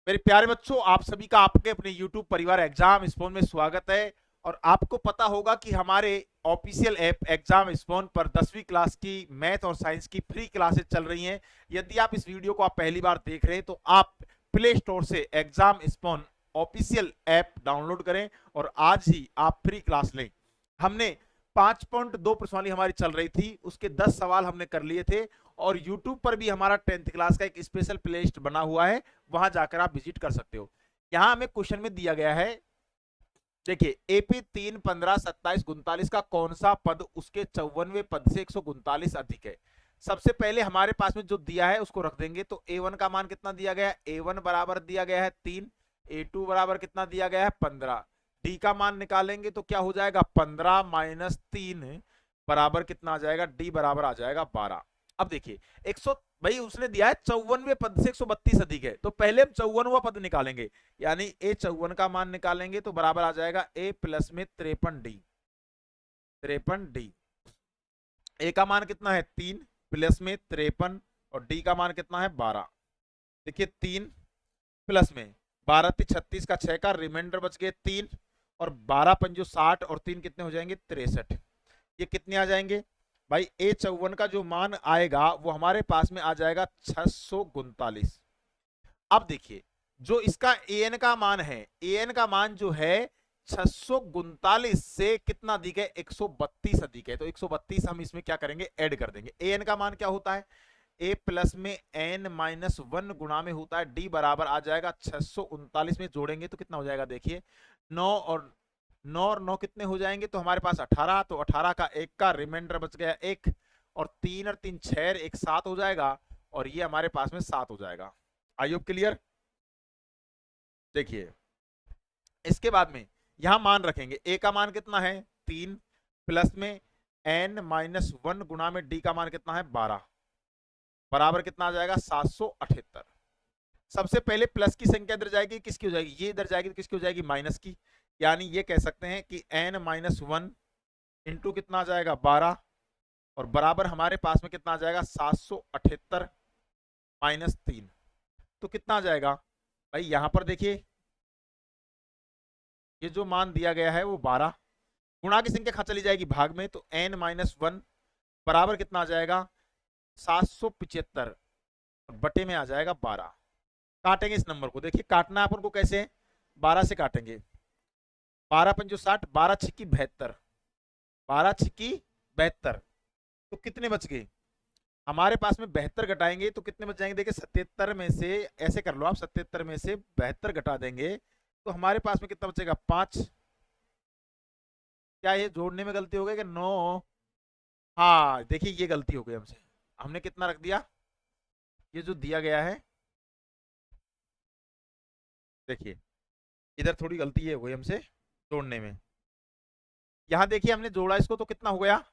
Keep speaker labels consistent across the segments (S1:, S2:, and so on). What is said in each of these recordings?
S1: मेरे प्यारे बच्चों, आप सभी का आपके अपने YouTube परिवार एग्जाम स्पोन में स्वागत है। और आपको पता होगा कि हमारे ऑफिशियल ऐप एग्जाम स्पोन पर 10वीं क्लास की मैथ और साइंस की फ्री क्लासेस चल रही हैं। यदि आप इस वीडियो को आप पहली बार देख रहे हैं तो आप प्ले स्टोर से exam spoon official app download करें और आज ही आप फ्री क्लास लें। हमने 5.2 प्रश्नावली हमारी चल रही थी, उसके 10 सवाल हमने कर लिए थे और YouTube पर भी हमारा 10th क्लास का एक स्पेशल प्लेलिस्ट बना हुआ है, वहां जाकर आप विजिट कर सकते हो। यहां हमें क्वेश्चन में दिया गया है, देखिए एपी 3, 15, 27, 39 का कौन सा पद उसके 54वें पद से 139 अधिक है। सबसे पहले हमारे पास में जो दिया है उसको रख देंगे। तो ए वन का मान कितना दिया गया है, ए वन बराबर दिया गया है 3, ए टू बराबर कितना दिया गया है 15। डी का मान निकालेंगे तो क्या हो जाएगा 15 माइनस 3 बराबर कितना आ जाएगा, डी बराबर आ जाएगा 12। अब देखिए 100, भाई उसने दिया है 54वें पद से 132 अधिक है, तो पहले हम 54वां पद निकालेंगे, यानी ए 54 का मान निकालेंगे तो बराबर आ जाएगा ए प्लस में 53 डी। 53 डी, ए का मान कितना है 3 प्लस में 53 और डी का मान कितना है 12। देखिए 3 प्लस में 12 36 का 6 का रिमाइंडर बच गए 3 और 12 पंजो 60 और 3 कितने हो जाएंगे 63। ये कितने आ जाएंगे भाई, ए 54 का जो मान आएगा वो हमारे पास में आ जाएगा 639। अब देखिए जो इसका एन का मान है, एन का मान जो है 639 से कितना अधिक है 132 अधिक है, तो 132 हम इसमें क्या करेंगे ऐड कर देंगे। एन का मान क्या होता है, ए प्लस में एन माइनस 1 गुणा में होता है डी बराबर आ जाएगा 639 में जोड़ेंगे तो कितना हो जाएगा, देखिए 9 और 9 कितने हो जाएंगे, तो हमारे पास 18, तो 18 का एक का रिमाइंडर बच गया 1 और 3 6 एक 7 हो जाएगा और ये हमारे पास में 7 हो जाएगा। I hope clear. देखिए इसके बाद में यहां मान रखेंगे, ए का मान कितना है 3 प्लस में एन माइनस 1 गुणा में डी का मान कितना है 12 बराबर कितना आ जाएगा 778। सबसे पहले प्लस की संख्या इधर जाएगी, किसकी हो जाएगी, ये इधर जाएगी तो किसकी हो जाएगी माइनस की, यानी ये कह सकते हैं कि एन माइनस 1 इंटू कितना आ जाएगा 12 और बराबर हमारे पास में कितना आ जाएगा 778 माइनस 3, तो कितना आ जाएगा भाई, यहां पर देखिए ये जो मान दिया गया है वो 12, गुणा की संख्या खा चली जाएगी भाग में, तो n माइनस 1 बराबर कितना आ जाएगा 775 बटे में आ जाएगा 12। काटेंगे इस नंबर को, देखिए काटना है अपन को कैसे, 12 से काटेंगे, 12 पंजो 60, 12 छिक्की 72, 12 छिक्की 72, तो कितने बच गए हमारे पास में 72 घटाएंगे तो कितने बच जाएंगे, देखिए 77 में से, ऐसे कर लो आप, 77 में से 72 घटा देंगे तो हमारे पास में कितना बचेगा 5। क्या ये जोड़ने में गलती हो गई कि 9, हाँ देखिए ये गलती हो गई हमसे, हमने कितना रख दिया, ये जो दिया गया है देखिए इधर थोड़ी गलती ये हो गई हमसे जोड़ने में। यहां देखिए हमने जोड़ा इसको तो कितना हो गया,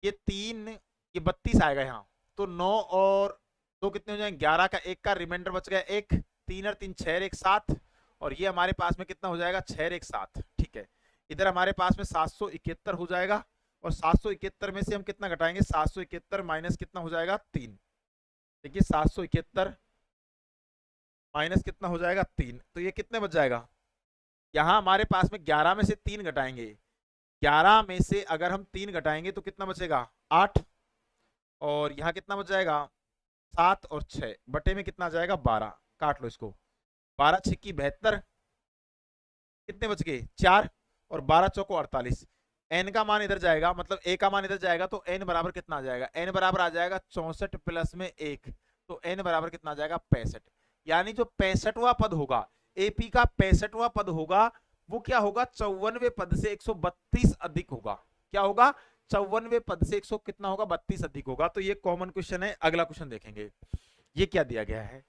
S1: ये 3, ये 32 आएगा यहाँ, तो 9 और 2 कितने हो जाएंगे 11 का एक का रिमाइंडर बच गया 1, 3 और 3 6 एक 7 और ये हमारे पास में कितना हो जाएगा 6 एक 7। ठीक है, इधर हमारे पास में 771 हो जाएगा और 771 में से हम कितना घटाएंगे, 771 माइनस कितना हो जाएगा 3। देखिए 771 माइनस कितना हो जाएगा 3, तो ये कितने बच जाएगा, यहाँ हमारे पास में 11 में से 3 घटाएंगे, 11 में से अगर हम 3 घटाएंगे तो कितना बचेगा 8 और यहाँ कितना बच जाएगा 7 और 6 बटे में कितना आ जाएगा 12। काट लो इसको, 12 छिक्की 72, कितने बच गए 4 और 12 चौको 48। एन का मान इधर जाएगा, मतलब ए का मान इधर जाएगा तो एन बराबर कितना आ जाएगा, एन बराबर आ जाएगा 64 प्लस में 1, तो एन बराबर कितना आ जाएगा 65। यानी जो 65वां पद होगा, एपी का 65वां पद होगा वो क्या होगा 54वें पद से 132 अधिक होगा। क्या होगा 54वें पद से 100 कितना होगा 32 अधिक होगा। तो ये कॉमन क्वेश्चन है। अगला क्वेश्चन देखेंगे, ये क्या दिया गया है,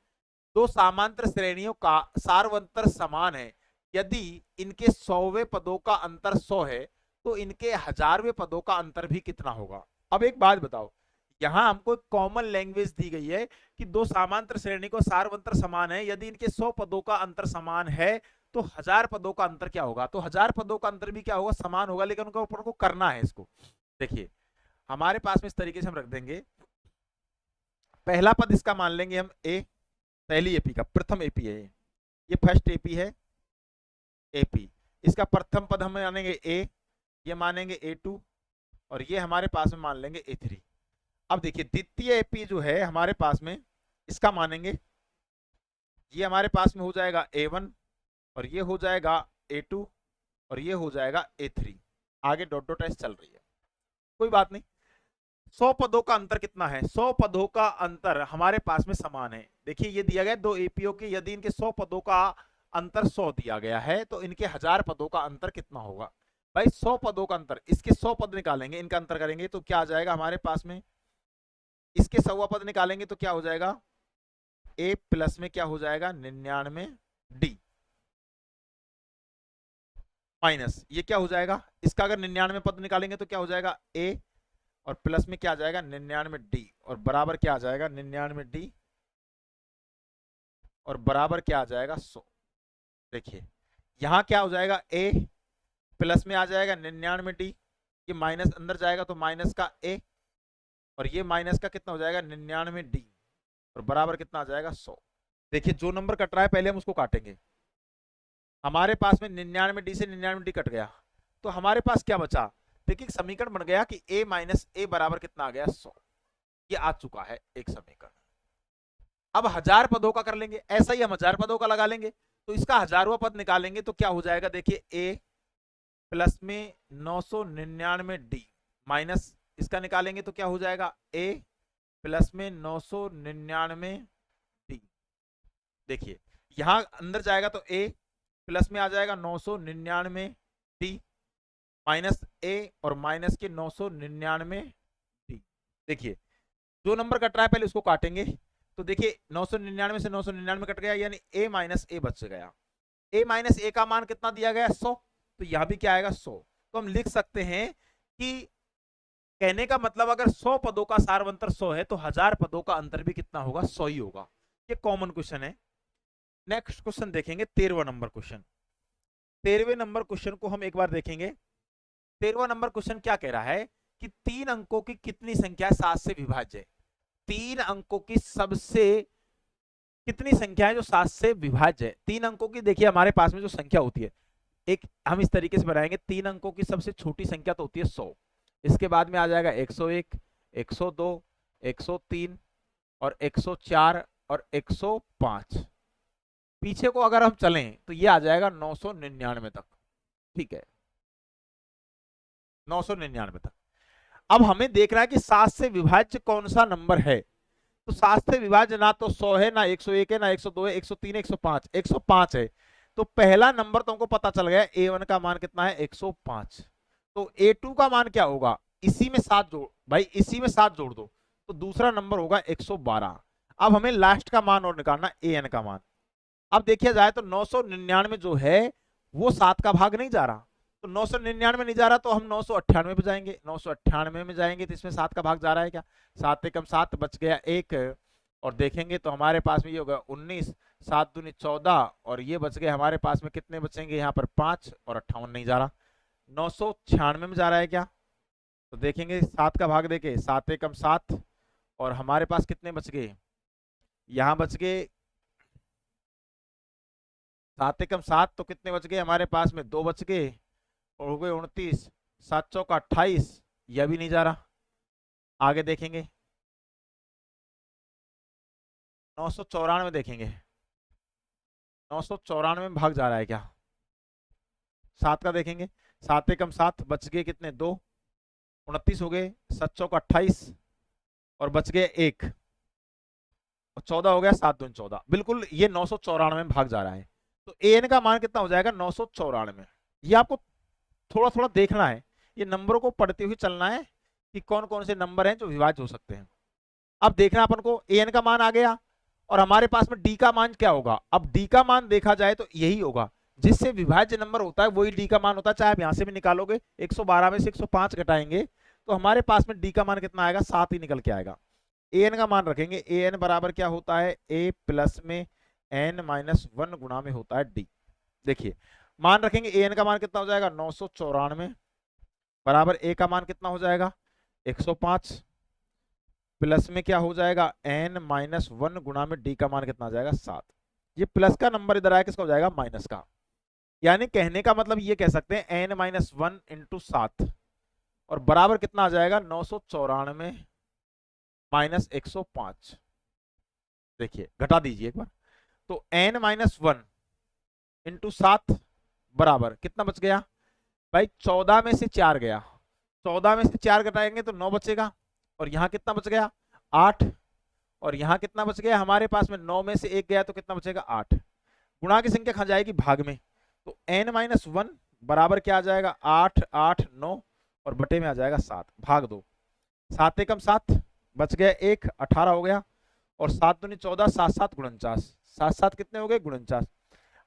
S1: दो समांतर श्रेणियों का सारवंतर समान है, यदि इनके 100वें पदों का अंतर 100 है तो इनके 1000वें पदों का अंतर भी कितना होगा। अब एक बात बताओ, यहां हमको एक कॉमन लैंग्वेज दी गई है कि दो समांतर श्रेणी को सारवंतर समान है, यदि इनके 100 पदों का अंतर समान है तो 1000 पदों का अंतर क्या होगा, तो 1000 पदों का अंतर भी क्या होगा समान होगा, लेकिन उनका ऊपर को करना है इसको। देखिए हमारे पास में इस तरीके से हम रख देंगे, पहला पद इसका मान लेंगे हम ए, पहली एपी का प्रथम एपी है, ये फर्स्ट एपी है, एपी। इसका प्रथम पद हम मानेंगे ए, ये मानेंगे ए2, और ये हमारे पास में मान लेंगे ए3। अब देखिए द्वितीय एपी जो है हमारे पास में, इसका मानेंगे, ये हमारे पास में हो जाएगा ए1, और ये हो जाएगा ए2, और ये हो जाएगा ए3। आगे डॉट डॉट एस चल रही है, कोई बात नहीं। 100 पदों का अंतर कितना है? 100 पदों का अंतर हमारे पास में समान है। देखिए ये दिया गया दो एपीओ के, यदि इनके 100 पदों का अंतर 100 दिया गया है तो इनके 1000 पदों का अंतर कितना होगा? भाई 100 पदों का अंतर, इसके 100 पद निकालेंगे, इनका अंतर करेंगे तो क्या आ जाएगा हमारे पास में, इसके 100 पद निकालेंगे तो क्या हो जाएगा, ए प्लस में क्या हो जाएगा 99 डी, माइनस ये क्या हो जाएगा, इसका अगर 99 पद निकालेंगे तो क्या हो जाएगा ए, और प्लस में क्या आ जाएगा 99 डी, और बराबर क्या आ जाएगा 99 डी, और बराबर क्या आ जाएगा 100। देखिए यहां क्या हो जाएगा, ए प्लस में आ जाएगा 99 डी, ये माइनस अंदर जाएगा तो माइनस का ए, और ये माइनस का कितना हो जाएगा 99 डी, और बराबर कितना आ जाएगा 100। देखिए जो नंबर कट रहा है पहले हम उसको काटेंगे। हमारे पास में 99 डी से 99 डी कट गया, तो हमारे पास क्या बचा, देखिए समीकरण बन गया कि a माइनस ए बराबर कितना आ गया 100। ये आ चुका है एक समीकरण। अब 1000 पदों का कर लेंगे, ऐसा ही हम 1000 पदों का लगा लेंगे, तो इसका 1000वां पद निकालेंगे तो क्या हो जाएगा, देखिए a प्लस में 999 डी, माइनस इसका निकालेंगे तो क्या हो जाएगा a प्लस में 999 डी। देखिए यहां अंदर जाएगा तो a प्लस में आ जाएगा 999 डी, माइनस ए, और माइनस के 999 डी। देखिए जो नंबर कट रहा है पहले उसको काटेंगे, तो देखिए 999 से 999 कट गया, यानी a माइनस ए बच गया। a माइनस ए का मान कितना दिया गया 100, तो यहां भी क्या आएगा 100। तो हम लिख सकते हैं कि कहने का मतलब अगर 100 पदों का सार्वंतर 100 है तो 1000 पदों का अंतर भी कितना होगा, 100 ही होगा। ये कॉमन क्वेश्चन है। नेक्स्ट क्वेश्चन देखेंगे 13वां नंबर क्वेश्चन। 13वें नंबर क्वेश्चन को हम एक बार देखेंगे। 13वां नंबर क्वेश्चन क्या कह रहा है कि 3 अंकों की कितनी संख्या 7 से विभाज्य है? 3 अंकों की सबसे कितनी संख्या है जो 7 से विभाज्य है? 3 अंकों की देखिए हमारे पास में जो संख्या होती है, एक हम इस तरीके से बनाएंगे, 3 अंकों की सबसे छोटी संख्या तो होती है 100, इसके बाद में आ जाएगा 101, 102, 103 और 104 और 105। पीछे को अगर हम चलें तो ये आ जाएगा 999 तक। ठीक है, 999 तक। अब हमें देखना है कि 7 से विभाज्य कौन सा नंबर है। तो 7 से विभाज्य ना तो 100 है, ना 101 है, ना 102 है, 103, 105, 105 है। तो पहला नंबर तो हमको पता चल गया, A1 का मान कितना है 105। तो A2 का मान क्या होगा, इसी में 7 जोड़, भाई इसी में 7 जोड़ दो, तो दूसरा नंबर होगा 112। अब हमें लास्ट का मान और निकालना, AN का मान। अब देखिए जाए तो 999 जो है वो 7 का भाग नहीं जा रहा, तो 999 नहीं जा रहा तो हम 998 पे जाएंगे। 998 में जाएंगे तो इसमें 7 का भाग जा रहा है क्या, 7 एकम 7, बच गया 1, और देखेंगे तो हमारे पास में ये होगा 19, 7 दूनी 14, और ये बच गए हमारे पास में कितने बचेंगे यहाँ पर 5, और 58 नहीं जा रहा, 996 में जा रहा है क्या। तो देखेंगे 7 का भाग देके 7 एकम 7, और हमारे पास कितने बच गए, यहाँ बच गए 7 एकम 7, तो कितने बच गए हमारे पास में 2 बच गए, और हो गए 29, 7 चौका 28, यह भी नहीं जा रहा। आगे देखेंगे 994 देखेंगे, 994 में भाग जा रहा है क्या, 7 का देखेंगे, 7 एकम 7, बच गए कितने 2, 29 हो गए, 7 चौका 28, और बच गए 1, और 14 हो गया, 7 दूनी 14, बिल्कुल ये 994 में भाग जा रहा है। तो AN का मान कितना हो जाएगा 994। ये आपको थोड़ा थोड़ा देखना है, ये नंबरों को पढ़ते हुए चलना है कि कौन कौन से नंबर हैं जो विभाज्य हो सकते हैं। अब देखना अपन को AN का मान आ गया, और हमारे पास में D का मान क्या होगा। अब D का मान देखा जाए तो यही होगा, जिससे विभाज्य नंबर होता है वही D का मान होता है, चाहे आप यहां से भी निकालोगे। 112 में से 105 घटाएंगे तो हमारे पास में D का मान कितना आएगा, 7 ही निकल के आएगा। AN का मान रखेंगे, AN बराबर क्या होता है, A प्लस में N माइनस 1 गुणा में होता है D। देखिए मान रखेंगे, AN का मान कितना हो जाएगा 994, बराबर A का मान कितना हो जाएगा 105, प्लस में क्या हो जाएगा N माइनस 1 गुणा में D का मान कितना आ जाएगा 7। ये प्लस का नंबर इधर आया किसका हो जाएगा, माइनस का। यानी कहने का मतलब ये कह सकते हैं n-1 इंटू 7 और बराबर कितना आ जाएगा 994 माइनस 105। देखिए घटा दीजिए एक बार, तो n-1 इंटू 7 बराबर कितना बच गया भाई, 14 में से 4 गया, 14 में से 4 घटाएंगे तो 9 बचेगा, और यहाँ कितना बच गया 8, और यहाँ कितना बच गया हमारे पास में 9 में से 1 गया तो कितना बचेगा 8। गुणा की संख्या कहाँ जाएगी, भाग में, तो n-1 बराबर क्या आ जाएगा 8 8 9 और बटे में आ जाएगा 7, भाग 2, 7 एकम 7 बच गया 1, 18 हो गया, और 7 दूनी 14, 7 7 49, 7 7 कितने हो गए 49।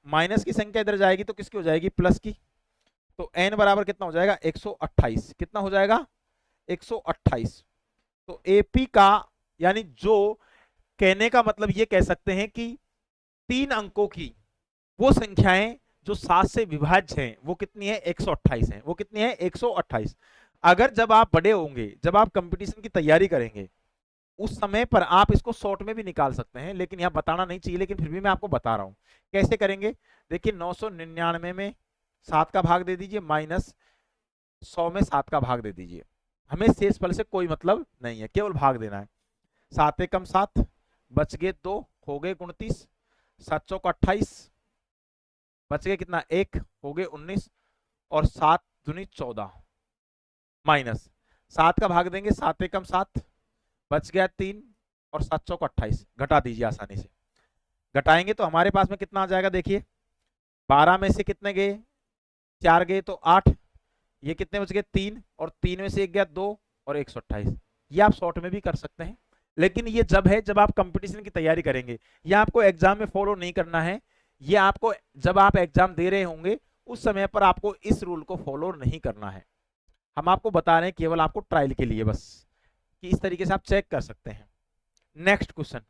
S1: माइनस की संख्या इधर जाएगी तो किसकी हो जाएगी, प्लस की, तो n बराबर कितना हो जाएगा 128, कितना हो जाएगा 128। तो AP का यानी जो कहने का मतलब ये कह सकते हैं कि 3 अंकों की वो संख्याएं जो 7 से विभाज्य हैं वो कितनी है 128 है, वो कितनी है 128। अगर जब आप बड़े होंगे, जब आप कंपटीशन की तैयारी करेंगे, उस समय पर आप इसको शॉर्ट में भी निकाल सकते हैं, लेकिन यहाँ बताना नहीं चाहिए, लेकिन फिर भी मैं आपको बता रहा हूं कैसे करेंगे। देखिए 999 में 7 का भाग दे दीजिए, माइनस 100 में 7 का भाग दे दीजिए, हमें शेष फल से कोई मतलब नहीं है, केवल भाग देना है। 7 एकम 7 बच गए 2, हो गए 29, 7 चौक 28, बच गए कितना 1, हो गए 19, और 7 दूनी 14, माइनस 7 का भाग देंगे, 7 एकम 7 बच गया 3, और 7 चौक 28, घटा दीजिए आसानी से। घटाएंगे तो हमारे पास में कितना आ जाएगा, देखिए 12 में से कितने गए 4 गए तो 8, ये कितने बच गए 3, और 3 में से 1 गया 2, और 128। ये आप शॉर्ट में भी कर सकते हैं, लेकिन ये जब है जब आप कंपटीशन की तैयारी करेंगे, ये आपको एग्जाम में फॉलो नहीं करना है। ये आपको जब आप एग्जाम दे रहे होंगे उस समय पर आपको इस रूल को फॉलो नहीं करना है। हम आपको बता रहे हैं केवल आपको ट्रायल के लिए बस, कि इस तरीके से आप चेक कर सकते हैं। नेक्स्ट क्वेश्चन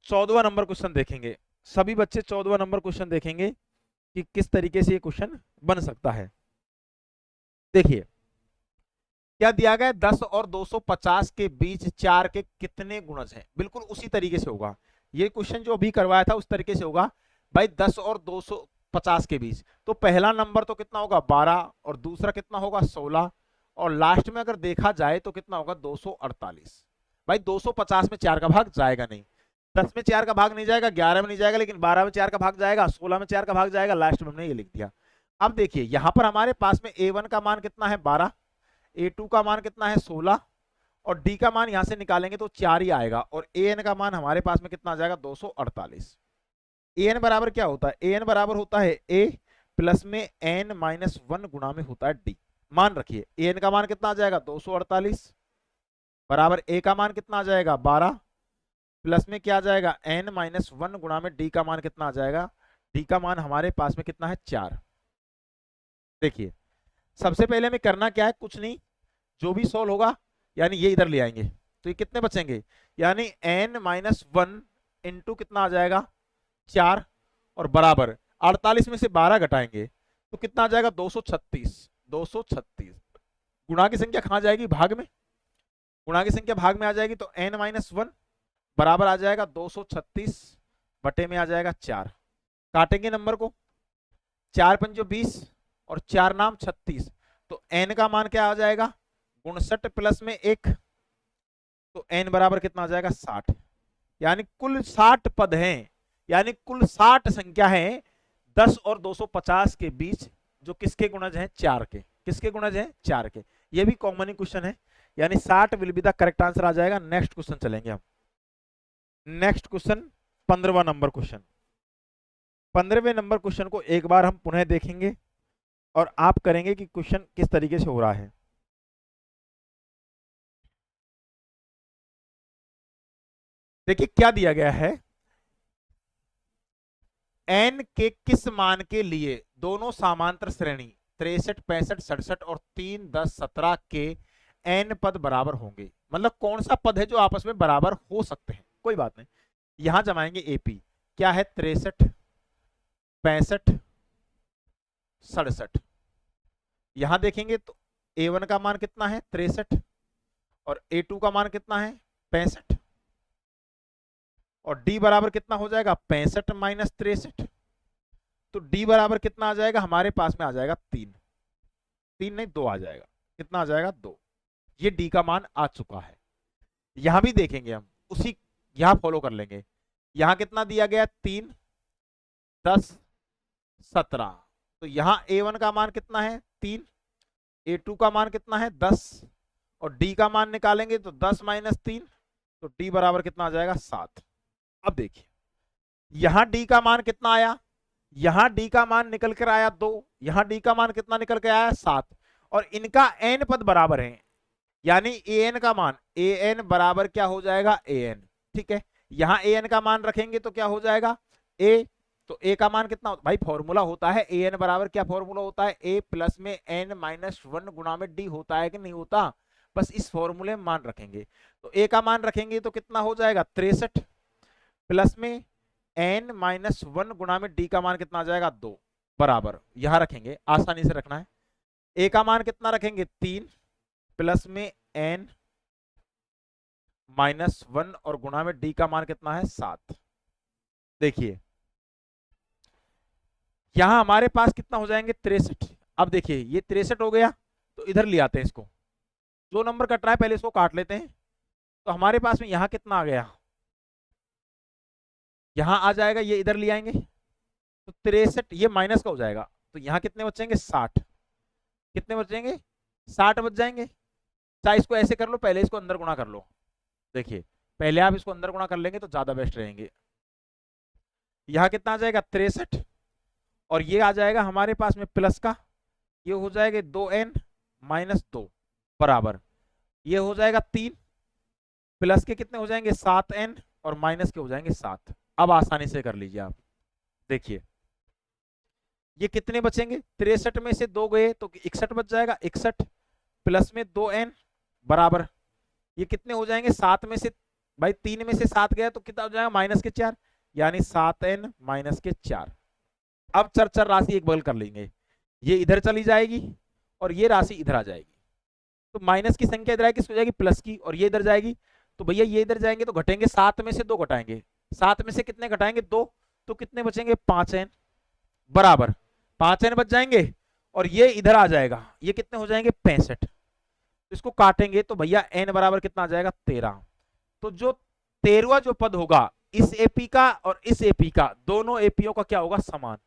S1: 14वां नंबर क्वेश्चन देखेंगे, सभी बच्चे 14वां नंबर क्वेश्चन देखेंगे कि किस तरीके से ये क्वेश्चन बन सकता है। देखिए क्या दिया गया, 10 और 250 के बीच 4 के कितने गुणज हैं, बिल्कुल उसी तरीके से होगा। ये क्वेश्चन जो अभी करवाया था उस तरीके से होगा भाई, 10 और 250 के बीच, तो पहला नंबर तो कितना होगा 12, और दूसरा कितना होगा 16, और लास्ट में अगर देखा जाए तो कितना होगा 248। भाई 250 में 4 का भाग जाएगा नहीं, 10 में 4 का भाग नहीं जाएगा, 11 में नहीं जाएगा, लेकिन 12 में 4 का भाग जाएगा, 16 में 4 का भाग जाएगा, लास्ट में हमने ये लिख दिया। अब देखिए यहां पर हमारे पास में A1 का मान कितना है 12, A2 का मान कितना है 16, और D का मान यहां से निकालेंगे तो 4 ही आएगा, और AN का मान हमारे पास में कितना आ जाएगा 248। AN बराबर क्या होता है, AN बराबर होता है A प्लस में n-1 गुणा में होता है D। मान रखिए AN का मान कितना आ जाएगा 248 बराबर A का मान कितना आ जाएगा 12 प्लस में क्या आ जाएगा n-1 गुणा में D का मान कितना आ जाएगा, D का मान हमारे पास में कितना है 4। देखिए सबसे पहले हमें करना क्या है, कुछ नहीं, जो भी सॉल्व होगा यानी ये इधर ले आएंगे, तो ये कितने बचेंगे, यानी n-1 इंटू कितना आ जाएगा 4, और बराबर 48 में से 12 घटाएंगे तो कितना आ जाएगा 236। 236 गुणा की संख्या कहां जाएगी, भाग में, गुणा की संख्या भाग में आ जाएगी, तो n-1 बराबर आ जाएगा 236 बटे में आ जाएगा 4। काटेंगे नंबर को, 4 पंजो 20 और 4 नाम 36, तो n का मान क्या आ जाएगा 59 प्लस में 1, तो n बराबर कितना आ जाएगा 60। यानी कुल 60 पद हैं, यानी कुल 60 संख्या है 10 और 250 के बीच, जो किसके गुणज हैं 4 के, किसके गुणज हैं 4 के। ये भी कॉमन ही क्वेश्चन है, यानी 60 will be the correct answer आ जाएगा। नेक्स्ट क्वेश्चन चलेंगे हम। नेक्स्ट क्वेश्चन 15वां नंबर क्वेश्चन। 15वें नंबर क्वेश्चन को एक बार हम पुनः देखेंगे और आप करेंगे कि क्वेश्चन किस तरीके से हो रहा है। देखिए क्या दिया गया है, n के किस मान के लिए दोनों समांतर श्रेणी 63 65 67 और 3 10 17 के n पद बराबर होंगे। मतलब कौन सा पद है जो आपस में बराबर हो सकते हैं, कोई बात नहीं, यहां जमाएंगे AP क्या है 63 65 67। यहां देखेंगे तो A1 का मान कितना है 63 और A2 का मान कितना है 65, और डी बराबर कितना हो जाएगा 65 माइनस 63। तो डी बराबर कितना आ जाएगा हमारे पास में आ जाएगा 3, 3 नहीं 2 आ जाएगा। कितना आ जाएगा 2। ये डी का मान आ चुका है। यहां भी देखेंगे हम उसी, यहां फॉलो कर लेंगे। यहां कितना दिया गया 3 10 17। तो यहां A1 का मान कितना है 3, A2 का मान कितना है 10 और D का मान निकालेंगे तो 10 माइनस 3, तो D बराबर कितना आ जाएगा 7। अब देखिए यहां D का मान कितना आया, यहां D का मान निकल कर आया 2, यहां D का मान कितना निकल कर आया 7 और इनका n पद बराबर है, यानी an का मान an बराबर क्या हो जाएगा an। ठीक है, यहां an का मान रखेंगे तो क्या हो जाएगा a, तो a का मान कितना भाई फॉर्मूला होता है an बराबर क्या फॉर्मूला होता है a प्लस में n माइनस 1 गुणा में d होता है कि नहीं होता, बस इस फॉर्मूले में मान रखेंगे। तो a का मान रखेंगे तो कितना हो जाएगा 63 प्लस में n माइनस 1 गुणा में d का मान कितना आ जाएगा 2 बराबर, यहां रखेंगे आसानी से रखना है। a का मान कितना रखेंगे 3 प्लस में n माइनस 1 और गुणा में d का मान कितना है 7। देखिए यहां हमारे पास कितना हो जाएंगे 63। अब देखिए ये 63 हो गया तो इधर ले आते हैं इसको, जो नंबर कट रहा है पहले इसको काट लेते हैं। तो हमारे पास में यहां कितना आ गया, यहां आ जाएगा, ये इधर ले आएंगे तो 63 ये माइनस का हो जाएगा, तो यहां कितने बचेंगे 60। कितने बचेंगे 60 बच जाएंगे। चाहे इसको ऐसे कर लो, पहले इसको अंदर गुणा कर लो। देखिए पहले आप इसको अंदर गुणा कर लेंगे तो ज्यादा बेस्ट रहेंगे। यहां कितना आ जाएगा 63 और ये आ जाएगा हमारे पास में प्लस का, ये हो जाएगा 2n माइनस 2 बराबर, ये हो जाएगा 3 प्लस के कितने हो जाएंगे 7n और माइनस के हो जाएंगे 7। अब आसानी से कर लीजिए आप। देखिए ये कितने बचेंगे 63 में से 2 गए तो 61 बच जाएगा, 61 प्लस में 2n बराबर, ये कितने हो जाएंगे 7 में से भाई 3 में से 7 गया तो कितना हो जाएगा माइनस के 4, यानी 7n माइनस के 4। अब चर चर राशि एक बगल कर लेंगे, ये इधर चली जाएगी और ये राशि इधर आ जाएगी। तो माइनस की संख्या इधर आएगी किसको जाएगी प्लस की, और ये इधर जाएगी तो भैया ये इधर जाएंगे तो घटेंगे, 7 में से 2 घटाएंगे, 7 में से कितने घटाएंगे 2, तो कितने बचेंगे 5n बराबर, 5n बच जाएंगे और ये इधर आ जाएगा, ये कितने हो जाएंगे 65। इसको काटेंगे तो भैया n बराबर कितना आ जाएगा 13। तो जो 13वां जो पद होगा इस एपी का और इस एपी का, दोनों एपीओ का क्या होगा समान।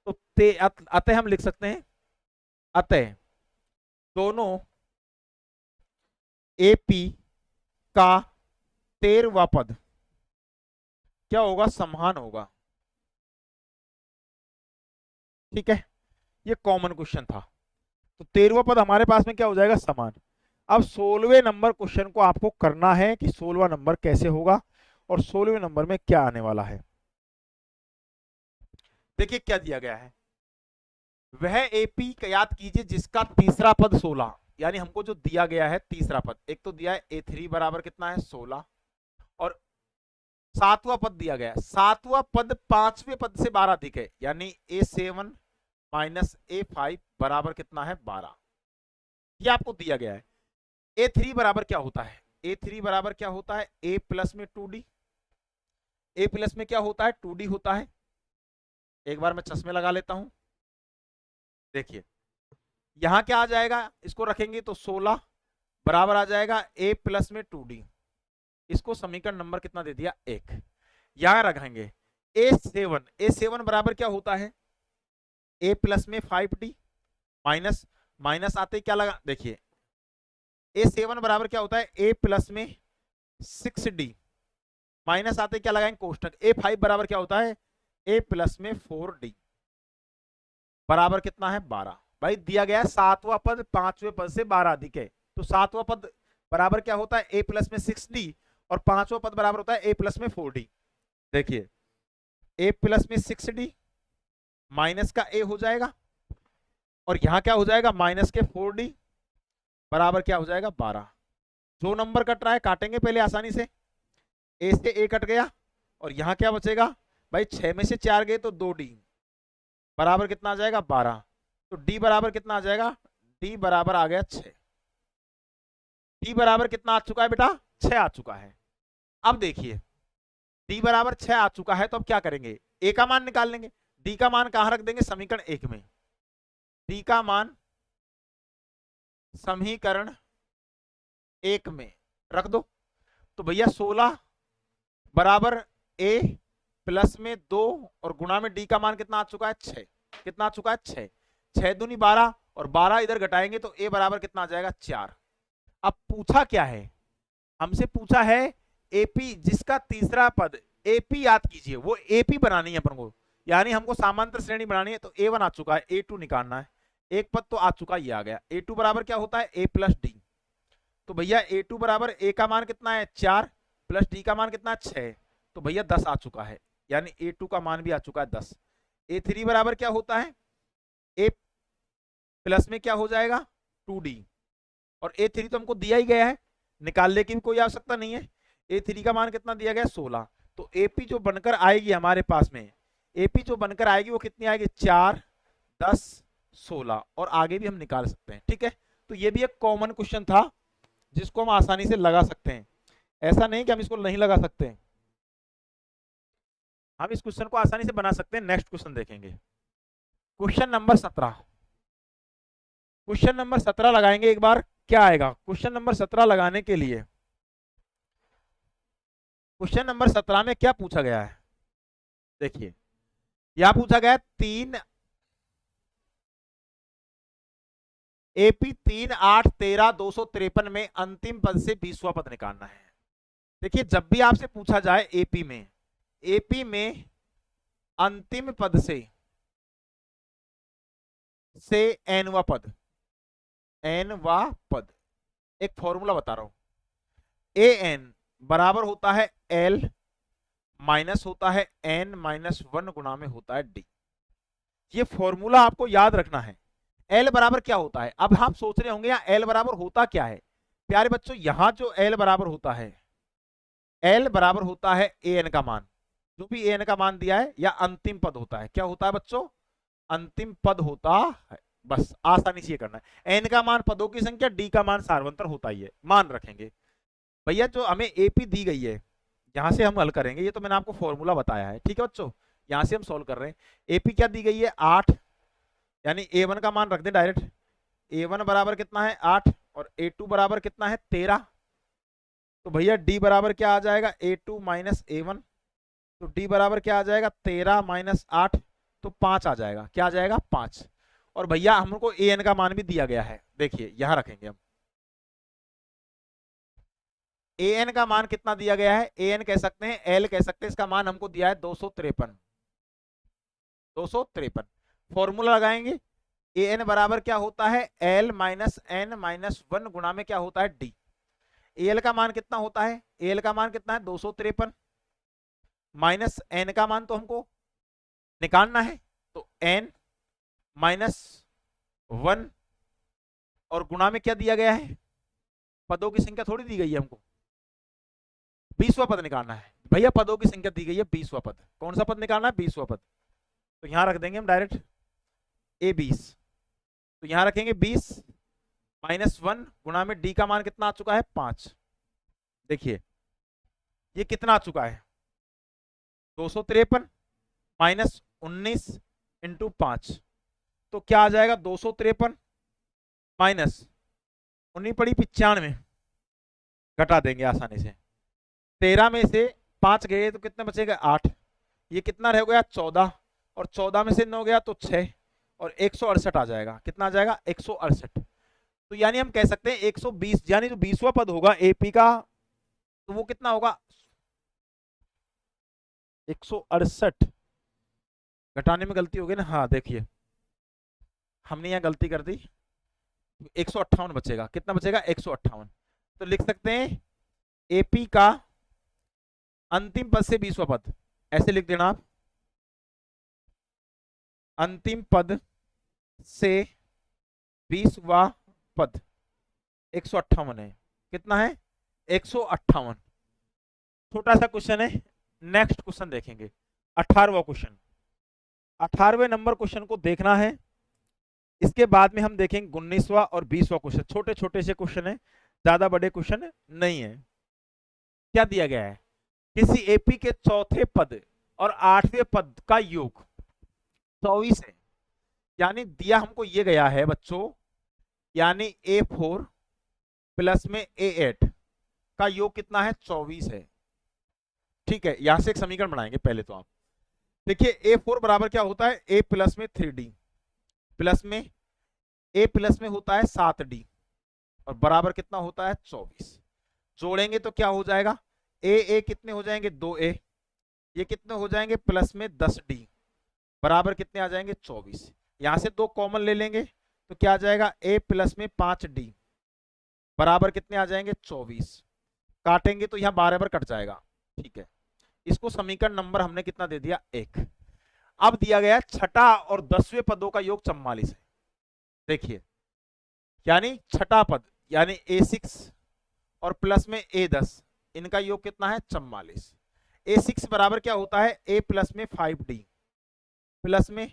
S1: तो अतः हम लिख सकते हैं, अतः दोनों एपी का 13वां पद क्या होगा समान होगा। ठीक है, ये कॉमन क्वेश्चन था, तो 13वां पद हमारे पास में क्या हो जाएगा समान। अब 16वें नंबर क्वेश्चन को आपको करना है कि 16वां नंबर कैसे होगा और 16वें नंबर में क्या आने वाला है। देखिए क्या दिया गया है, वह एपी याद कीजिए जिसका तीसरा पद 16, यानी हमको जो दिया गया है तीसरा पद, एक तो दिया है A3 बराबर कितना है 16 और 7वां पद दिया गया है, 7वां पद 5वें पद से 12 अधिक है, यानी A7 माइनस A5 बराबर कितना है 12, ये आपको दिया गया है। A3 बराबर क्या होता है, A3 बराबर क्या होता है A प्लस में 2D, A प्लस में क्या होता है 2D होता है। एक बार मैं चश्मे लगा लेता हूं, देखिए यहां क्या आ जाएगा, इसको रखेंगे तो 16 बराबर आ जाएगा A प्लस में 2D, इसको समीकरण नंबर कितना दे दिया 1। यहां रखेंगे A7 बराबर क्या होता है A प्लस में 5D माइनस माइनस आते क्या लगा, देखिए A7 बराबर क्या होता है A प्लस में 6D माइनस आते क्या लगाएंगे कोष्टक, A5 बराबर क्या होता है A प्लस में 4D बराबर कितना है 12। भाई दिया गया 7वां पद 5वें पद से 12 अधिक है, तो 7वां पद बराबर क्या होता है A प्लस में 6D और 5वां पद बराबर होता है A प्लस में 4D। देखिए A प्लस में 6D माइनस का A हो जाएगा और यहां क्या हो जाएगा माइनस के 4D बराबर क्या हो जाएगा 12। जो नंबर कट रहा है काटेंगे पहले आसानी से, A से A कट गया और यहां क्या बचेगा भाई 6 में से 4 गए तो 2D बराबर कितना आ जाएगा 12, तो D बराबर कितना आ जाएगा, D बराबर आ गया 6। D बराबर कितना आ चुका है बेटा 6 आ चुका है। अब देखिए डी बराबर 6 आ चुका है, तो अब क्या करेंगे, ए का मान निकाल लेंगे। डी का मान कहां रख देंगे, समीकरण 1 में। डी का मान समीकरण 1 में रख दो। तो भैया 16 बराबर ए प्लस में 2 और गुणा में डी का मान कितना आ चुका है, 6। कितना आ चुका है, 6। 6 दूनी 12 और 12 इधर घटाएंगे तो ए बराबर कितना आ जाएगा, 4। अब पूछा क्या है, हमसे पूछा है एपी, जिसका तीसरा पद एपी, याद कीजिए वो एपी बनानी है अपन को, यानी हमको समांतर श्रेणी बनानी है। तो A1 आ चुका है, A2 निकालना है। एक पद तो आ चुका, ये आ गया। A2 बराबर क्या होता है, A प्लस डी। तो भैया A2 बराबर A का मान कितना है, 4 प्लस डी का मान कितना है, 6। तो भैया 10 आ चुका है, यानी A2 का मान भी आ चुका है 10। A3 बराबर क्या होता है, A प्लस में क्या हो जाएगा, 2D। और A3 तो हमको दिया ही गया है, निकालने की भी कोई आवश्यकता नहीं है। A3 का मान कितना दिया गया, 16। तो AP जो बनकर आएगी हमारे पास में, AP जो बनकर आएगी वो कितनी आएगी, 4 10 16। और आगे भी हम निकाल सकते हैं, ठीक है। तो ये भी एक कॉमन क्वेश्चन था जिसको हम आसानी से लगा सकते हैं, ऐसा नहीं कि हम इसको नहीं लगा सकते हैं, हम इस क्वेश्चन को आसानी से बना सकते हैं। नेक्स्ट क्वेश्चन देखेंगे, क्वेश्चन नंबर 17। क्वेश्चन नंबर 17 लगाएंगे एक बार, क्या आएगा। क्वेश्चन नंबर 17 लगाने के लिए, क्वेश्चन नंबर 17 में क्या पूछा गया है, देखिए यहां पूछा गया 3 एपी 3 8 13 253 में अंतिम पद से 20वां पद निकालना है। देखिए जब भी आपसे पूछा जाए एपी में अंतिम पद से एनवा पद, एनवा पद, एक फॉर्मूला बता रहा हूं, ए एन बराबर होता है एल माइनस होता है एन माइनस 1 गुणा में होता है डी। ये फॉर्मूला आपको याद रखना है। एल बराबर क्या होता है, अब आप सोच रहे होंगे यहाँ एल बराबर होता क्या है। प्यारे बच्चों, यहां जो एल बराबर होता है, एल बराबर होता है ए एन का मान, जो भी ए एन का मान दिया है, या अंतिम पद होता है। क्या होता है बच्चों, अंतिम पद होता है। बस आसानी से ये करना है, एन का मान पदों की संख्या, डी का मान सार्वंतर होता ही है, मान रखेंगे। भैया जो हमें एपी दी गई है, यहां से हम हल करेंगे, ये तो मैंने आपको फॉर्मूला बताया है, ठीक है बच्चों। यहां से हम सॉल्व कर रहे हैं। एपी क्या दी गई है, 8, यानी A1 का मान रख दे डायरेक्ट। A1 बराबर कितना है, 8, और A2 बराबर कितना है, 13। तो भैया D बराबर क्या आ जाएगा, A2 माइनस A1। तो D बराबर क्या आ जाएगा, 13 माइनस 8, तो 5 आ जाएगा। क्या आ जाएगा, 5। और भैया हमको AN का मान भी दिया गया है, देखिए यहां रखेंगे हम। AN का मान कितना दिया गया है, AN कह सकते हैं, L कह सकते हैं, इसका मान हमको दिया है 253। 253 फॉर्मूला लगाएंगे। AN बराबर क्या होता है, L माइनस एन माइनस 1 गुणा में क्या होता है, D। AL का मान कितना होता है, AL का मान कितना है, 253 माइनस एन का मान तो हमको निकालना है, तो n माइनस 1 और गुणा में क्या दिया गया है, पदों की संख्या थोड़ी दी गई है हमको, 20वां पद निकालना है। भैया पदों की संख्या दी गई है 20वां पद, कौन सा पद निकालना है, 20वां पद। तो यहां रख देंगे हम डायरेक्ट A 20। तो यहां रखेंगे 20 माइनस 1 गुणा में D का मान कितना आ चुका है, 5। देखिए ये कितना आ चुका है, 253 माइनस 19 इंटू 5, तो क्या आ जाएगा, 253 माइनस 19 पड़ी 95, घटा देंगे आसानी से। 13 में से 5 गए तो कितने बचेगा, 8। ये कितना रह गया, 14, और 14 में से 9 गया तो 6, और 168 आ जाएगा। कितना आ जाएगा, 168। तो यानी हम कह सकते हैं 120, यानी जो 20वां पद होगा एपी का, तो वो कितना होगा, 168। घटाने में गलती हो गई ना, हाँ देखिए हमने यहाँ गलती कर दी, 158 बचेगा। कितना बचेगा, 158। तो लिख सकते हैं एपी का अंतिम पद से 20वां पद, ऐसे लिख देना आप, अंतिम पद से 20वां पद 158 है। कितना है, 158। छोटा सा क्वेश्चन है। नेक्स्ट क्वेश्चन देखेंगे, 18वां क्वेश्चन। 18वें नंबर क्वेश्चन को देखना है, इसके बाद में हम देखेंगे 19वां और 20वां क्वेश्चन। छोटे छोटे से क्वेश्चन है, ज्यादा बड़े क्वेश्चन नहीं है। क्या दिया गया है, किसी एपी के चौथे पद और आठवें पद का योग 24 है। यानी दिया हमको ये गया है बच्चों, यानी A4 प्लस में A8 का योग कितना है, 24 है। ठीक है, यहां से एक समीकरण बनाएंगे पहले तो आप देखिए A4 बराबर क्या होता है, A प्लस में 3D प्लस में A प्लस में होता है 7D और बराबर कितना होता है 24। जोड़ेंगे तो क्या हो जाएगा, ए कितने हो जाएंगे 2A, ये कितने हो जाएंगे प्लस में 10D बराबर कितने आ जाएंगे 24। यहां से 2 कॉमन ले लेंगे तो क्या आ जाएगा A प्लस में 5D बराबर कितने आ जाएंगे 24। काटेंगे तो यहाँ बराबर कट जाएगा। ठीक है, इसको समीकरण नंबर हमने कितना दे दिया 1। अब दिया गया छठा और 10वें पदों का योग 44 है। देखिए यानी छठा पद यानी A6 और प्लस में A10 इनका योग कितना है 44। A6 बराबर क्या होता है A प्लस में 5D प्लस में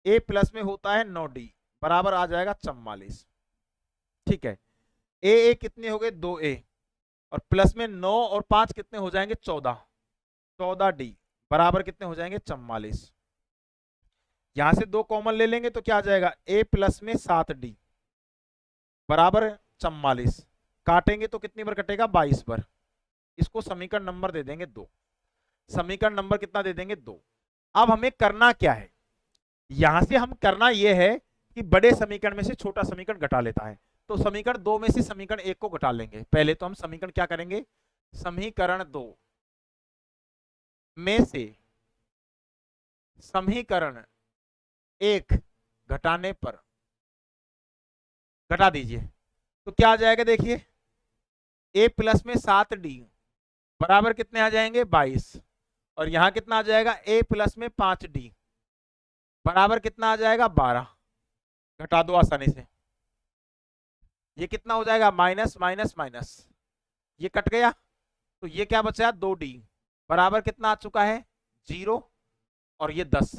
S1: A प्लस में होता है 9D बराबर आ जाएगा 44। ठीक है, ए कितने हो गए 2A और प्लस में 9 और 5 कितने हो जाएंगे 14, 14D बराबर कितने हो जाएंगे 44। यहां से 2 कॉमन ले लेंगे तो क्या आ जाएगा A प्लस में 7D बराबर 44। काटेंगे तो कितनी बार कटेगा 22 बार। इसको समीकरण नंबर दे देंगे 2। समीकरण नंबर कितना दे देंगे 2। अब हमें करना क्या है, यहां से हम करना यह है कि बड़े समीकरण में से छोटा समीकरण घटा लेता है। तो समीकरण 2 में से समीकरण 1 को घटा लेंगे। पहले तो हम समीकरण क्या करेंगे, समीकरण 2 में से समीकरण 1 घटाने पर, घटा दीजिए तो क्या आ जाएगा, देखिए A प्लस में 7D बराबर कितने आ जाएंगे 22 और यहां कितना आ जाएगा A प्लस में 5D बराबर कितना आ जाएगा 12। घटा दो आसानी से, ये कितना हो जाएगा माइनस माइनस माइनस, ये कट गया तो ये क्या बचा 2D बराबर कितना आ चुका है 0 और ये 10।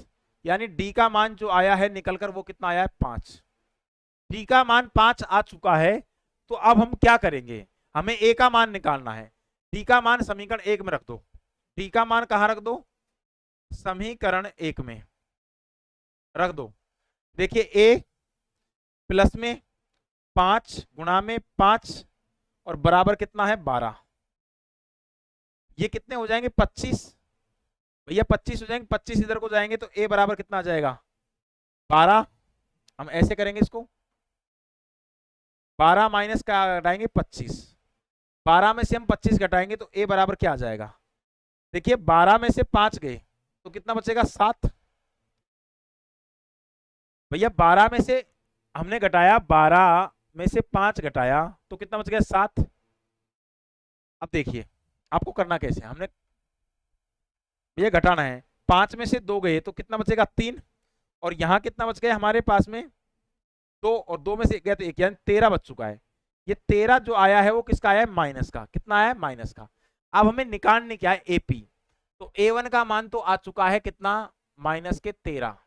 S1: यानी D का मान जो आया है निकलकर वो कितना आया है 5। D का मान 5 आ चुका है। तो अब हम क्या करेंगे, हमें A का मान निकालना है। D का मान समीकरण 1 में रख दो। D का मान कहां रख दो, समीकरण 1 में रख दो। देखिए A प्लस में 5 गुणा में 5 और बराबर कितना है 12, ये कितने हो जाएंगे 25 भैया, 25 हो जाएंगे। 25 इधर को जाएंगे तो A बराबर कितना आ जाएगा 12। हम ऐसे करेंगे इसको, 12 माइनस का घटाएंगे 25, 12 में से हम 25 घटाएंगे तो A बराबर क्या आ जाएगा, देखिए 12 में से 5 गए तो कितना बचेगा 7। भैया 12 में से हमने घटाया, 12 में से 5 घटाया तो कितना बच गया 7। अब देखिए आपको करना कैसे, हमने ये घटाना है, 5 में से 2 गए तो कितना बचेगा 3 और यहां कितना बच गया हमारे पास में 2 और 2 में से गया तो 1 यानी 13 बच चुका है। ये 13 जो आया है वो किसका आया है माइनस का, कितना आया है माइनस का। अब हमें निकालने क्या है एपी, तो A1 का मान तो आ चुका है कितना माइनस के 13।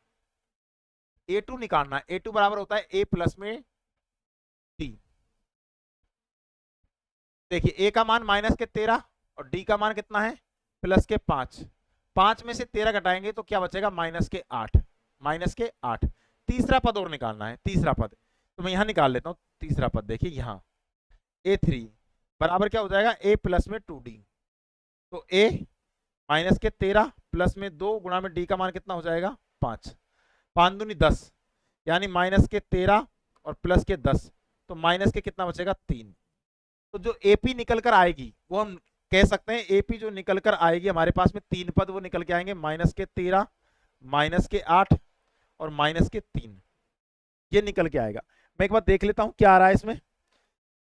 S1: A2 निकालना है, A2 बराबर होता है A प्लस में D। देखिए A का मान माइनस के 13 और D का मान कितना है प्लस के 5। 5 में से 13 घटाएंगे तो क्या बचेगा माइनस के 8, माइनस के 8। तीसरा पद और निकालना है, तीसरा पद तो मैं यहां निकाल लेता हूं। तीसरा पद देखिए यहां A3 बराबर क्या हो जाएगा A प्लस में 2D, तो A माइनस के 13 प्लस में 2 गुणा में D का मान कितना हो जाएगा 5, 5 दूनी 10 यानी माइनस के 13 और प्लस के 10 तो माइनस के कितना बचेगा 3। तो जो एपी निकल कर आएगी वो हम कह सकते हैं एपी जो निकल कर आएगी हमारे पास में 3 पद वो निकल के आएंगे माइनस के 13, माइनस के 8 और माइनस के 3, ये निकल के आएगा। मैं एक बार देख लेता हूं क्या आ रहा है इसमें,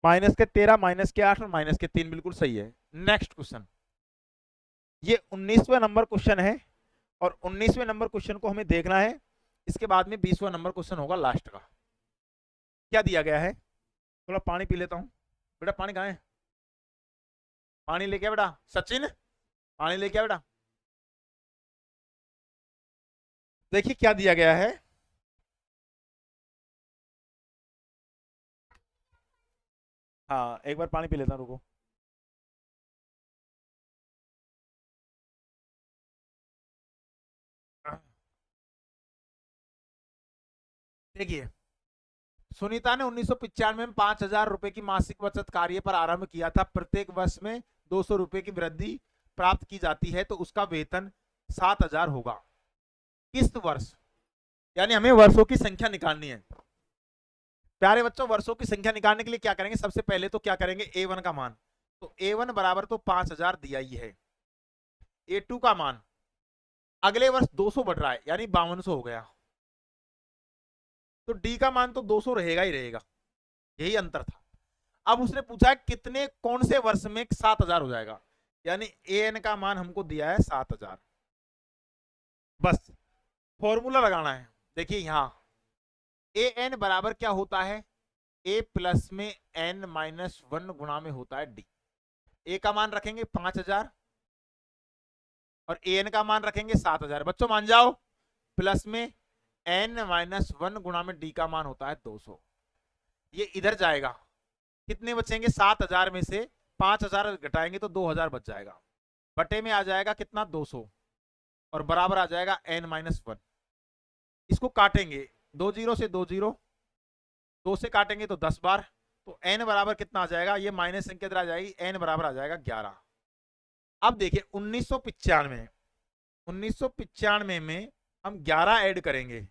S1: माइनस के 13, माइनस के 8 और माइनस के 3 बिल्कुल सही है। नेक्स्ट क्वेश्चन, ये 19वें नंबर क्वेश्चन है और 19वें नंबर क्वेश्चन को हमें देखना है। इसके बाद में 20वां नंबर क्वेश्चन होगा लास्ट का। क्या दिया गया है, थोड़ा पानी पी लेता हूं। बेटा पानी कहाँ है, पानी लेके आ बेटा, सचिन पानी लेके आ बेटा। देखिए क्या दिया गया है, हाँ एक बार पानी पी लेता हूं रुको। देखिए, सुनीता ने 1995 में 5,000 रुपए की मासिक बचत कार्य पर आरंभ किया था। प्रत्येक वर्ष में 200 रुपए की वृद्धि प्राप्त की जाती है, तो उसका वेतन 7,000 होगा। किस वर्ष, यानी हमें वर्षों की संख्या निकालनी है। प्यारे बच्चों, वर्षों की संख्या निकालने के लिए क्या करेंगे, सबसे पहले तो क्या करेंगे, A1 का मान, तो A1 बराबर तो 5,000 दिया ही है। A2 का मान, अगले वर्ष 200 बढ़ रहा है, यानी 5200 हो गया, तो D का मान तो 200 रहेगा ही रहेगा, यही अंतर था। अब उसने पूछा है कितने, कौन से वर्ष में 7,000 हो जाएगा, यानी AN का मान हमको दिया है 7,000। बस फॉर्मूला लगाना है। देखिए यहां AN बराबर क्या होता है, A प्लस में N माइनस 1 गुणा में होता है D। A का मान रखेंगे 5,000 और AN का मान रखेंगे 7,000। बच्चों मान जाओ, प्लस में N माइनस 1 गुणा में D का मान होता है 200। ये इधर जाएगा, कितने बचेंगे, 7,000 में से 5,000 घटाएंगे तो 2,000 बच जाएगा, बटे में आ जाएगा कितना 200, और बराबर आ जाएगा N माइनस 1। इसको काटेंगे, 2 जीरो से 2 जीरो, 2 से काटेंगे तो 10 बार, तो N बराबर कितना आ जाएगा, ये माइनस संख्या इधर आ जाएगी, N बराबर आ जाएगा 11। अब देखिए 1995 में हम 11 ऐड करेंगे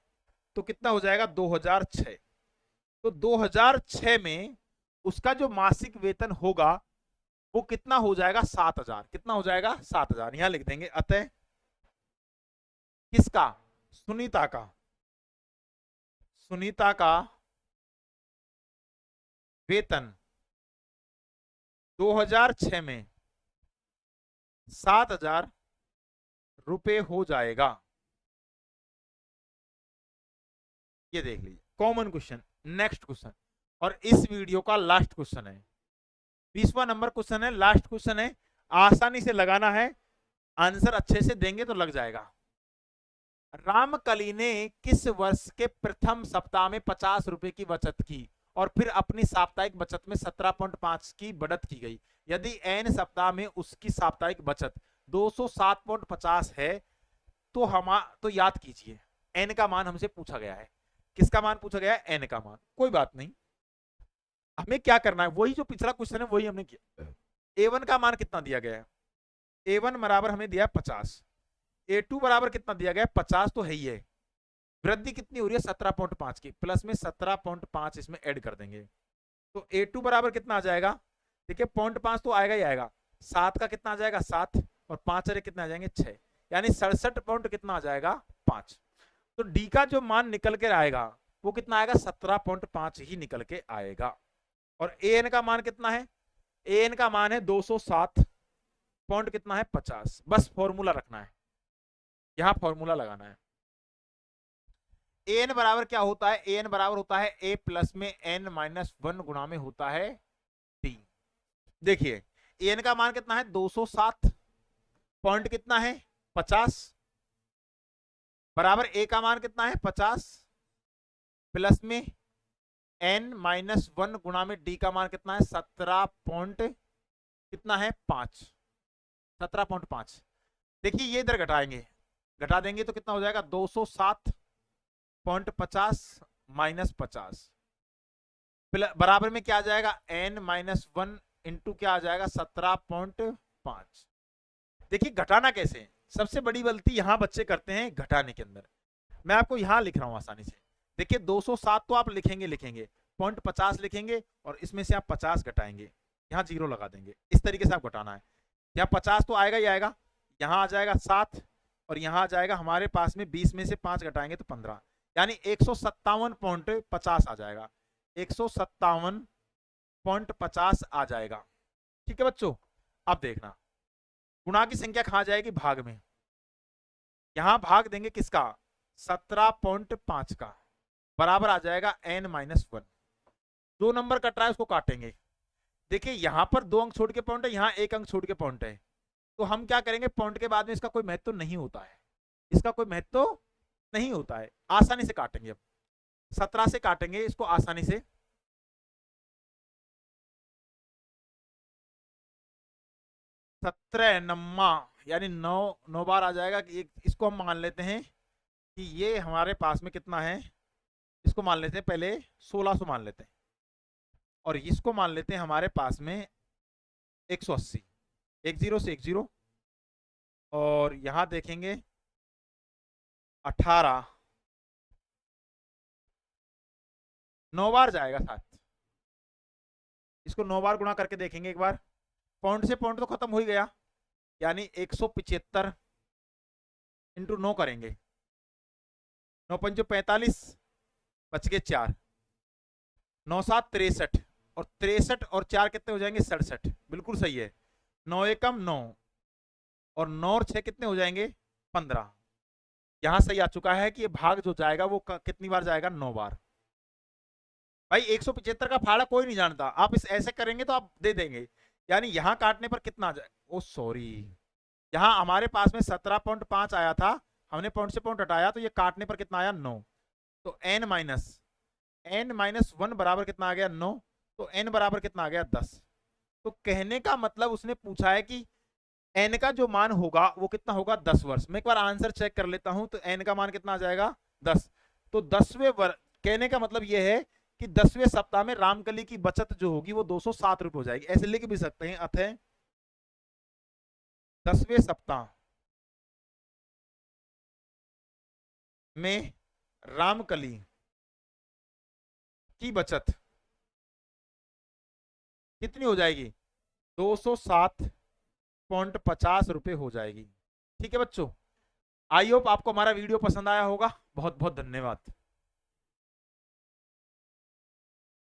S1: तो कितना हो जाएगा, 2006। तो 2006 में उसका जो मासिक वेतन होगा वो कितना हो जाएगा, 7,000। कितना हो जाएगा, 7,000। यहां लिख देंगे, अतः किसका, सुनीता का, सुनीता का वेतन 2006 में 7,000 रुपए हो जाएगा। ये देख लीजिए, कॉमन क्वेश्चन। नेक्स्ट क्वेश्चन, और इस वीडियो का लास्ट क्वेश्चन है, 20वां नंबर क्वेश्चन है, लास्ट क्वेश्चन है, आसानी से लगाना है, आंसर अच्छे से देंगे तो लग जाएगा। रामकली ने किस वर्ष के प्रथम सप्ताह में 50 रुपए की बचत की और फिर अपनी साप्ताहिक बचत में 17.5 की बढ़त की गई। यदि n सप्ताह में उसकी साप्ताहिक बचत 207.50 है तो याद कीजिए, n का मान हमसे पूछा गया है। किसका मान पूछा गया है, n का मान। कोई बात नहीं, हमें क्या करना है, वही जो पिछला क्वेश्चन है वही हमने किया। A1 का मान कितना दिया गया है, A1 बराबर हमें दिया 50, A2 बराबर कितना दिया गया है, 50 तो है ही है, वृद्धि कितनी हो रही है 17.5 की, प्लस में 17.5 इसमें ऐड कर देंगे, तो A2 बराबर कितना आ जाएगा, देखिए 0.5 तो आएगा ही आएगा, 7 का कितना आ जाएगा 7, और 5 अरे कितना आ जाएंगे 6, यानी 67 पॉइंट कितना आ जाएगा 5। तो डी का जो मान निकल के आएगा वो कितना आएगा, 17.5 ही निकल के आएगा। और AN का मान कितना है, AN का मान है 207 पॉइंट कितना है 50। बस फॉर्मूला रखना है, यहां फॉर्मूला लगाना है। AN बराबर क्या होता है, AN बराबर होता है A प्लस में N माइनस 1 गुणा में होता है D। देखिए AN का मान कितना है 207 पॉइंट कितना है 50, बराबर A का मान कितना है 50 प्लस में N माइनस 1 गुणा में D का मान कितना है 17 पॉइंट कितना है 5, 17.5। देखिए ये इधर घटाएंगे, घटा देंगे तो कितना हो जाएगा 207.50 माइनस 50 बराबर में क्या आ जाएगा N माइनस 1 इंटू क्या आ जाएगा 17.5। देखिए घटाना कैसे, सबसे बड़ी गलती यहां बच्चे करते हैं घटाने के अंदर। मैं आपको यहां लिख रहा हूं आसानी से। देखिए 207 तो आप लिखेंगे 0.50 लिखेंगे और इसमें से आप 50 घटाएंगे, यहां जीरो लगा देंगे, इस तरीके से आप घटाना है। यहाँ 50 तो आएगा ही आएगा, यहाँ आ जाएगा 7 और यहाँ आ जाएगा हमारे पास में 20 में से 5 घटाएंगे तो 15, यानी 157.50 आ जाएगा, 157.50 आ जाएगा। ठीक है बच्चों, अब देखना गुणा की संख्या कहां जाएगी, भाग में। यहां भाग देंगे किसका 17.5 का, बराबर आ जाएगा n माइनस 1। 2 नंबर कट रहा है उसको काटेंगे। देखिए यहां पर 2 अंक छोड़ के पॉइंट है, यहां 1 अंक छोड़ के पॉइंट है, तो हम क्या करेंगे, पॉइंट के बाद में इसका कोई महत्व नहीं होता है, इसका कोई महत्व नहीं होता है, आसानी से काटेंगे। अब 17 से काटेंगे इसको आसानी से, 17 नम्मा यानी 9 बार आ जाएगा कि इसको हम मान लेते हैं कि ये हमारे पास में कितना है, इसको मान लेते हैं पहले 1600 मान लेते हैं, और इसको मान लेते हैं हमारे पास में 180, 10 से 10, और यहां देखेंगे 18, 9 बार जाएगा साथ। इसको 9 बार गुणा करके देखेंगे एक बार, पॉइंट से पॉइंट तो खत्म हो ही गया, यानी 175 इंटू 9 करेंगे, 9 पंचो 45, बच गए 4, 9 7 63, और 63 और 4 कितने हो जाएंगे 67, बिल्कुल सही है। 9 एकम 9, और 9 और 6 कितने हो जाएंगे 15। यहां सही आ चुका है कि ये भाग जो जाएगा वो कितनी बार जाएगा 9 बार। भाई 175 का फाड़ा कोई नहीं जानता, आप इस ऐसे करेंगे तो आप दे देंगे, यानी यहां काटने पर कितना आ जाए, ओ सॉरी, यहां हमारे पास में 17.5 आया था, हमने पॉइंट से पॉइंट हटाया तो ये काटने पर कितना आया 9, तो n माइनस 1 बराबर कितना आ गया 9, तो n बराबर कितना आ गया 10। तो कहने का मतलब उसने पूछा है कि n का जो मान होगा वो कितना होगा 10 वर्ष। मैं एक बार आंसर चेक कर लेता हूं, तो n का मान कितना आ जाएगा 10, तो 10वें वर्ष, कहने का मतलब ये है कि 10वें सप्ताह में रामकली की बचत जो होगी वो 207 रुपए हो जाएगी, ऐसे लिख भी सकते हैं, अतः 10वें सप्ताह में रामकली की बचत कितनी हो जाएगी 207.50 रुपए हो जाएगी। ठीक है बच्चों, आई होप आपको हमारा वीडियो पसंद आया होगा। बहुत बहुत धन्यवाद।